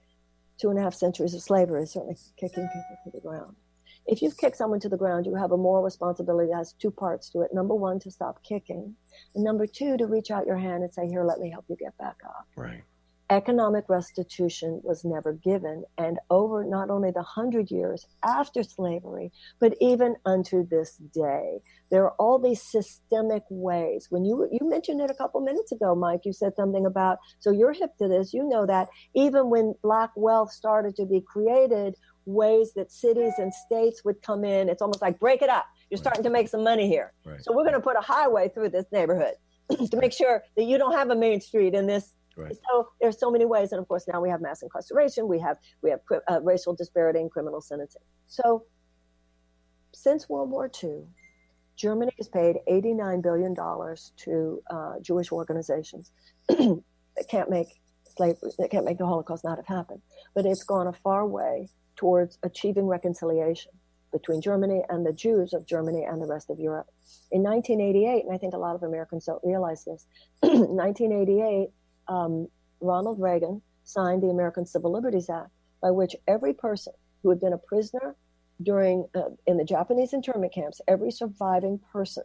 2.5 centuries of slavery is certainly kicking people to the ground. If you've kicked someone to the ground, you have a moral responsibility that has two parts to it. Number one, to stop kicking. And number two, to reach out your hand and say, here, let me help you get back up. Right. Economic restitution was never given. And over not only the 100 years after slavery, but even unto this day, there are all these systemic ways. When you mentioned it a couple minutes ago, Mike, you said something about, so you're hip to this, you know that even when Black wealth started to be created, ways that cities and states would come in, it's almost like break it up. You're starting to make some money here. Right. So we're going to put a highway through this neighborhood to make sure that you don't have a main street in this. Right. So there's so many ways. And of course, now we have mass incarceration. We have racial disparity in criminal sentencing. So since World War II, Germany has paid $89 billion to Jewish organizations that can't make slavery, that can't make the Holocaust not have happened. But it's gone a far way towards achieving reconciliation between Germany and the Jews of Germany and the rest of Europe. In 1988, and I think a lot of Americans don't realize this, 1988, Ronald Reagan signed the American Civil Liberties Act, by which every person who had been a prisoner during in the Japanese internment camps, every surviving person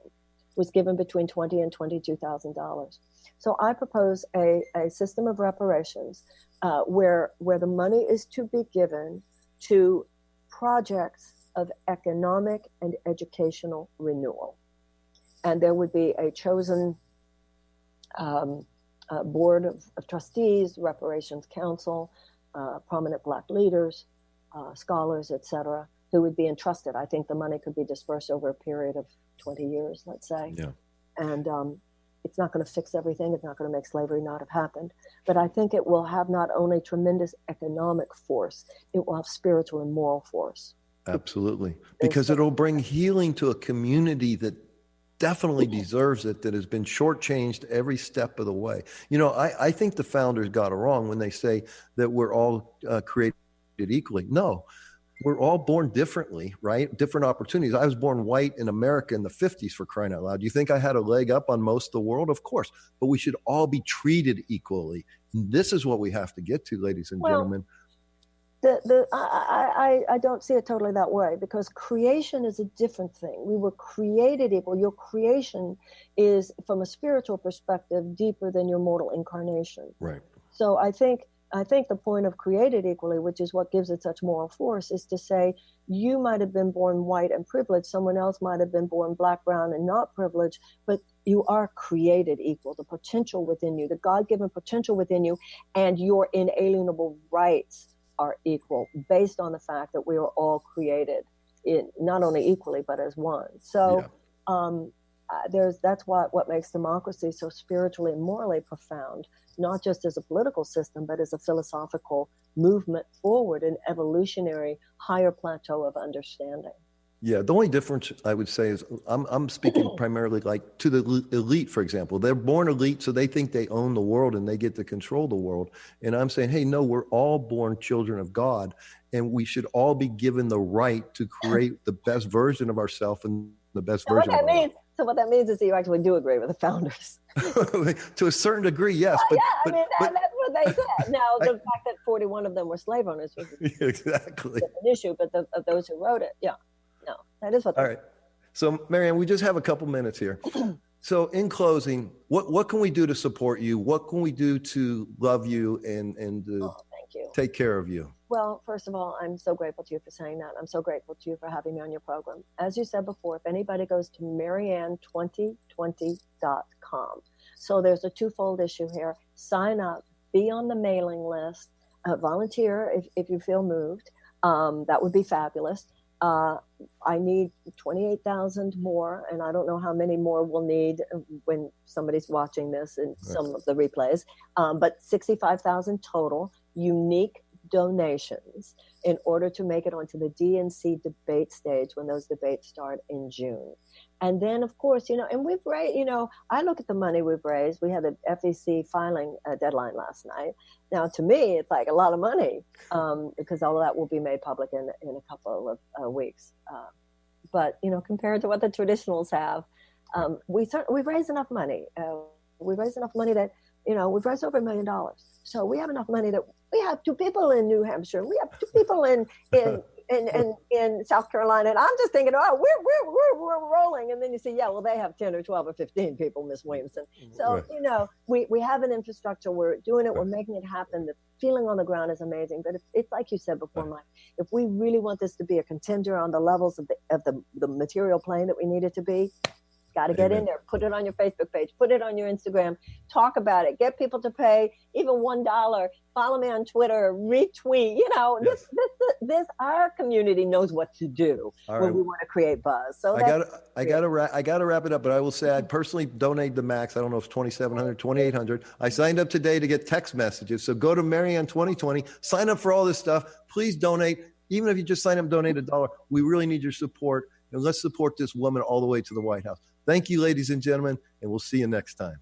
was given between $20,000 and $22,000. So I propose a system of reparations where the money is to be given to projects of economic and educational renewal. And there would be a chosen board of trustees, reparations council, prominent Black leaders, scholars, etc., who would be entrusted. I think the money could be dispersed over a period of 20 years, let's say. Yeah. And it's not going to fix everything. It's not going to make slavery not have happened. But I think it will have not only tremendous economic force, it will have spiritual and moral force. Absolutely. Because it'll bring healing to a community that definitely deserves it, that has been shortchanged every step of the way. You know, I think the founders got it wrong when they say that we're all created equally. No, we're all born differently, right? Different opportunities. I was born white in America in the 50s, for crying out loud. Do you think I had a leg up on most of the world? Of course. But we should all be treated equally. And this is what we have to get to, ladies and gentlemen. I don't see it totally that way, because creation is a different thing. We were created equal. Your creation is, from a spiritual perspective, deeper than your mortal incarnation. Right. So I think the point of created equally, which is what gives it such moral force, is to say you might have been born white and privileged, someone else might have been born Black, brown, and not privileged, but you are created equal. The potential within you, the God-given potential within you, and your inalienable rights are equal, based on the fact that we are all created not only equally but as one. So that's what makes democracy so spiritually and morally profound, not just as a political system, but as a philosophical movement forward, an evolutionary higher plateau of understanding. Yeah, the only difference I would say is I'm speaking primarily like to the elite, for example. They're born elite, so they think they own the world and they get to control the world. And I'm saying, hey, no, we're all born children of God, and we should all be given the right to create the best version of ourselves and the best version of our life. So what that means is that you actually do agree with the founders. To a certain degree, yes. But that's what they said. Now, the fact that 41 of them were slave owners was exactly an issue, but of those who wrote it, yeah. No, that is what. All right. So, Marianne, we just have a couple minutes here. So, in closing, what can we do to support you? What can we do to love you and thank you. Take care of you? Well, first of all, I'm so grateful to you for saying that. I'm so grateful to you for having me on your program. As you said before, if anybody goes to Marianne2020.com, so there's a twofold issue here. Sign up, be on the mailing list, volunteer if you feel moved. That would be fabulous. I need 28,000 more, and I don't know how many more we'll need when somebody's watching this in some of the replays, but 65,000 total unique donations in order to make it onto the DNC debate stage when those debates start in June. And then, of course, and we've raised, I look at the money we've raised. We had the FEC filing deadline last night. Now, to me, it's like a lot of money because all of that will be made public in a couple of weeks. But, compared to what the traditionals have, we've raised enough money. We've raised enough money that, we've raised over $1 million. So we have enough money that we have 2 people in New Hampshire. We have 2 people in in South Carolina. And I'm just thinking, oh, we're rolling. And then you see, yeah, well, they have 10 or 12 or 15 people, Miss Williamson. So, Right. you know, we have an infrastructure. We're doing it. We're making it happen. The feeling on the ground is amazing. But it's like you said before, Mike, if we really want this to be a contender on the levels of the material plane that we need it to be, got to get in there. Put it on your Facebook page. Put it on your Instagram. Talk about it. Get people to pay even $1. Follow me on Twitter. Retweet. You know, Yes. this our community knows what to do when we want to create buzz. So I gotta wrap it up. But I will say, I personally donate the max. I don't know if it's 2,700, 2,800. I signed up today to get text messages. So go to Marianne 2020. Sign up for all this stuff. Please donate. Even if you just sign up, donate $1. We really need your support. And let's support this woman all the way to the White House. Thank you, ladies and gentlemen, and we'll see you next time.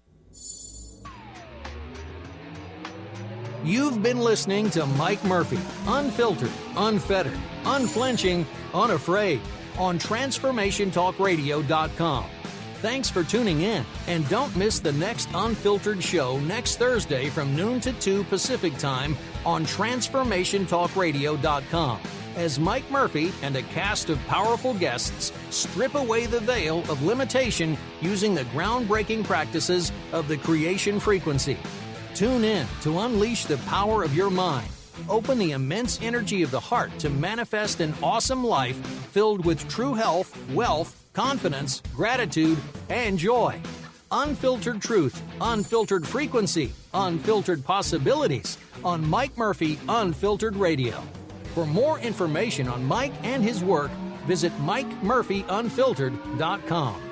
You've been listening to Mike Murphy, unfiltered, unfettered, unflinching, unafraid, on TransformationTalkRadio.com. Thanks for tuning in, and don't miss the next Unfiltered show next Thursday from noon to 2 Pacific Time on TransformationTalkRadio.com. As Mike Murphy and a cast of powerful guests strip away the veil of limitation using the groundbreaking practices of the creation frequency. Tune in to unleash the power of your mind. Open the immense energy of the heart to manifest an awesome life filled with true health, wealth, confidence, gratitude, and joy. Unfiltered truth, unfiltered frequency, unfiltered possibilities on Mike Murphy Unfiltered Radio. For more information on Mike and his work, visit MikeMurphyUnfiltered.com.